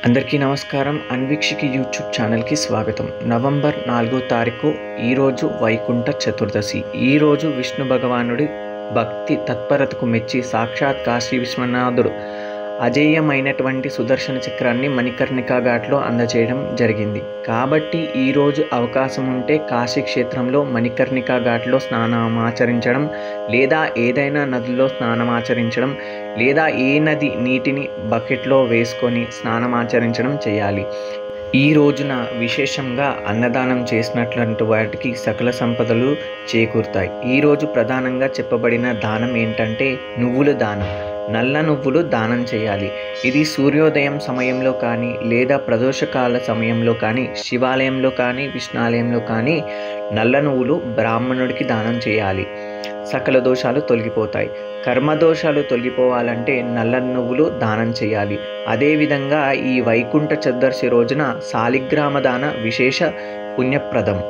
అందరికీ నమస్కారం. అన్వీక్షికి యూట్యూబ్ ఛానల్కి స్వాగతం. నవంబర్ 4వ తారీఖు ఈరోజు వైకుంఠ చతుర్దశి. ఈరోజు విష్ణు భగవానుడి భక్తి తత్పరతకు మెచ్చి సాక్షాత్ కాశీ విశ్వనాథుడు అజేయమైనటువంటి సుదర్శన చక్రాన్ని మణికర్ణికా ఘాట్లో అందజేయడం జరిగింది. కాబట్టి ఈరోజు అవకాశం ఉంటే కాశీ క్షేత్రంలో మణికర్ణికా ఘాట్లో స్నానమాచరించడం, లేదా ఏదైనా నదిలో స్నానమాచరించడం, లేదా ఏ నది నీటిని బకెట్లో వేసుకొని స్నానమాచరించడం చేయాలి. ఈ రోజున విశేషంగా అన్నదానం చేసినటువంటి వాటికి సకల సంపదలు చేకూరుతాయి. ఈరోజు ప్రధానంగా చెప్పబడిన దానం ఏంటంటే నువ్వుల దానం. నల్ల నువ్వులు దానం చేయాలి. ఇది సూర్యోదయం సమయంలో కానీ, లేదా ప్రదోషకాల సమయంలో కానీ, శివాలయంలో కానీ, విష్ణాలయంలో కానీ నల్ల నువ్వులు బ్రాహ్మణుడికి దానం చేయాలి. సకల దోషాలు తొలగిపోతాయి. కర్మదోషాలు తొలగిపోవాలంటే నల్ల నువ్వులు దానం చేయాలి. అదేవిధంగా ఈ వైకుంఠ చతుర్దశి రోజున శాలిగ్రామ దాన విశేష పుణ్యప్రదం.